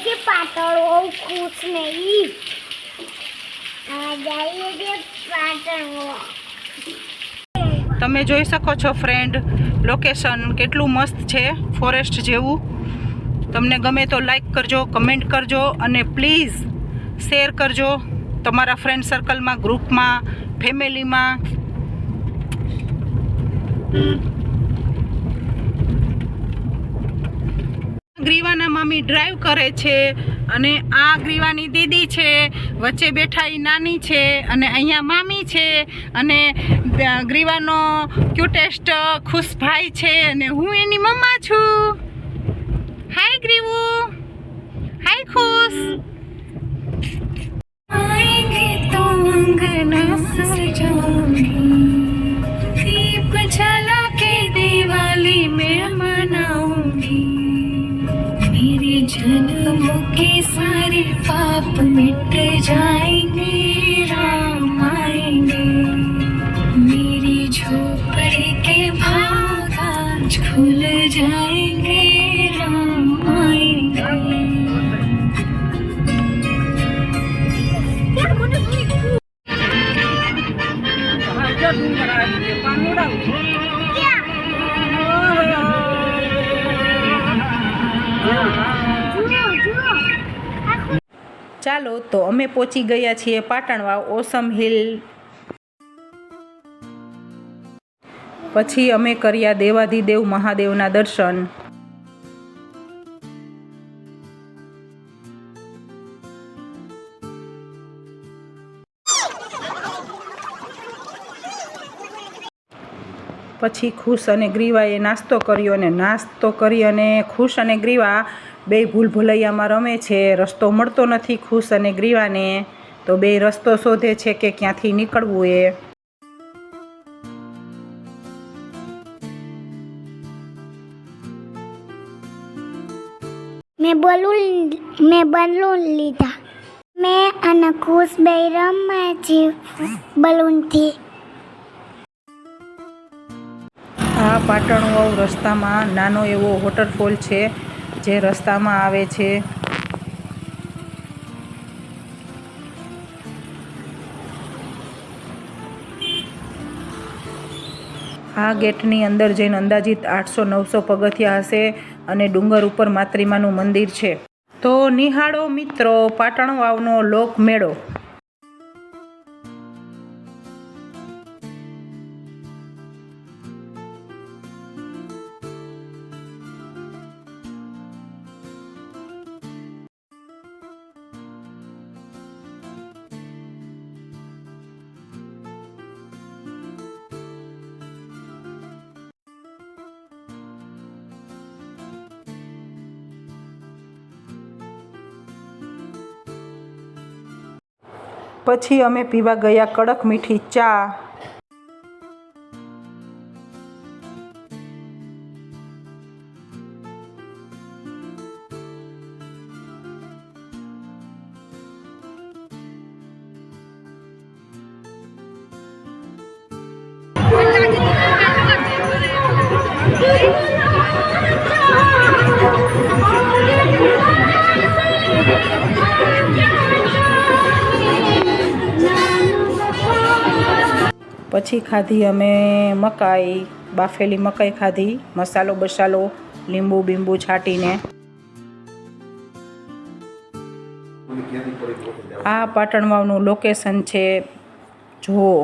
છે પાટણો ખુશ નહીં આ જઈએ છે પાટણો. તમે જોઈ શકો છો ફ્રેન્ડ, લોકેશન કેટલું મસ્ત છે, ફોરેસ્ટ જેવું. તમને ગમે તો લાઈક કરજો, કમેન્ટ કરજો અને પ્લીઝ શેર કરજો તમારા ફ્રેન્ડ સર્કલમાં, ગ્રુપમાં, ફેમિલીમાં. ગ્રીવાના મમ્મી ડ્રાઈવ કરે છે અને આ ગ્રીવાની દીદી છે, વચ્ચે બેઠા એ નાની છે અને અહીંયા મામી છે અને ગ્રીવાનો ક્યુટેસ્ટ ખુશભાઈ છે અને હું એની મમ્મા છું. હાય ગ્રીવુ, હાય ખુશ. આएंगे तो अंगना सजाऊंगी, दीप जला के दिवाली में मनाऊंगी, मेरे जन्मों के सारे पाप मिट जाएंगे, राम आएंगे, मेरी झोपड़ी के भाग आज खुल जाएंगे, राम आएंगे. ચાલો તો અમે પહોંચી ગયા છીએ પાટણવાવ ઓસમ હિલ. પછી અમે કર્યા દેવાધિદેવ મહાદેવના દર્શન. પછી ખુશ અને ગ્રીવાએ નાસ્તો કર્યો અને નાસ્તો કરી અને ખુશ અને ગ્રીવા બે ભૂલ ભૂલૈયામાં રમે છે. રસ્તો મળતો નથી ખુશ અને ગ્રીવાને, તો બે રસ્તો શોધે છે કે ક્યાંથી નીકળવું એ. મેં બલૂન લીધા. મેં અને ખુશ બે રમે છે બલૂનથી. આ પાટણવાવ રસ્તામાં નાનો એવો વોટરફોલ છે જે રસ્તામાં આવે છે. આ ગેટની અંદર જઈને અંદાજિત 800-900 પગથિયા હશે અને ડુંગર ઉપર માતૃમાનું મંદિર છે. તો નિહાળો મિત્રો પાટણવાવનો લોકમેળો. પછી અમે પીવા ગયા કડક મીઠી ચા. પછી ખાધી અમે મકાઈ, બાફેલી મકાઈ ખાધી, મસાલો બસાલો, લીંબુ બીંબુ છાંટીને. આ પાટણવાવનું લોકેશન છે, જુઓ.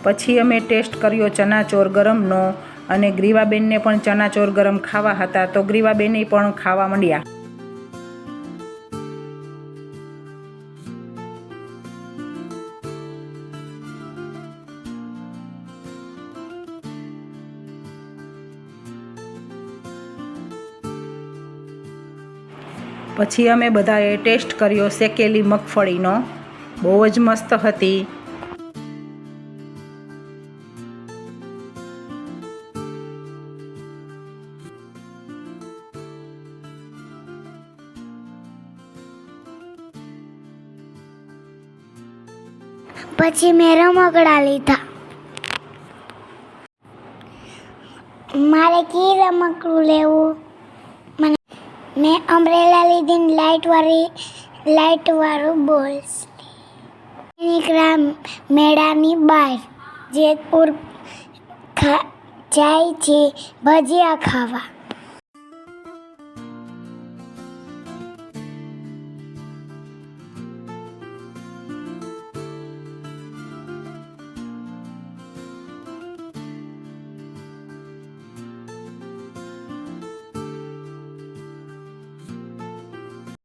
પછી અમે ટેસ્ટ કર્યો ચનાચોર ગરમનો અને ગ્રીવાબેનને પણ ચનાચોર ગરમ ખાવા હતા, તો ગ્રીવાબેને પણ ખાવા માંડ્યા. પછી અમે બધાએ ટેસ્ટ કર્યો શેકેલી મગફળીનો, બહુ જ મસ્ત હતી. પછી મેં રમકડા લીધા. તમારે કી રમકડું લેવું? મેં અમ્બ્રેલા લીધી લાઇટવાળું બોલ્સ. નીકળ્યા મેળાની બહાર. જેતપુર જાય છે ભજીયા ખાવા.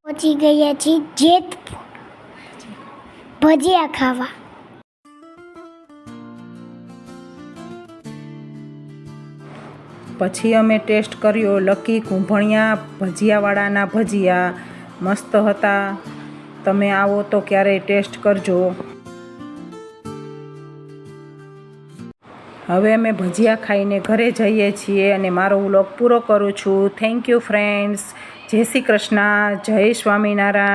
પહોંચી ગયા છીએ જેતપુર ભજીયા ખાવા. પછી અમે ટેસ્ટ કર્યો લકી કુંભણિયા ભજીયાવાળાના ભજીયા. મસ્ત હતા. તમે આવો તો ક્યારેય ટેસ્ટ કરજો. હવે અમે ભજીયા ખાઈને ઘરે જઈએ છીએ અને મારો વ્લોગ પૂરો કરું છું. Thank you friends. જય શ્રી કૃષ્ણ. જય સ્વામિનારાયણ.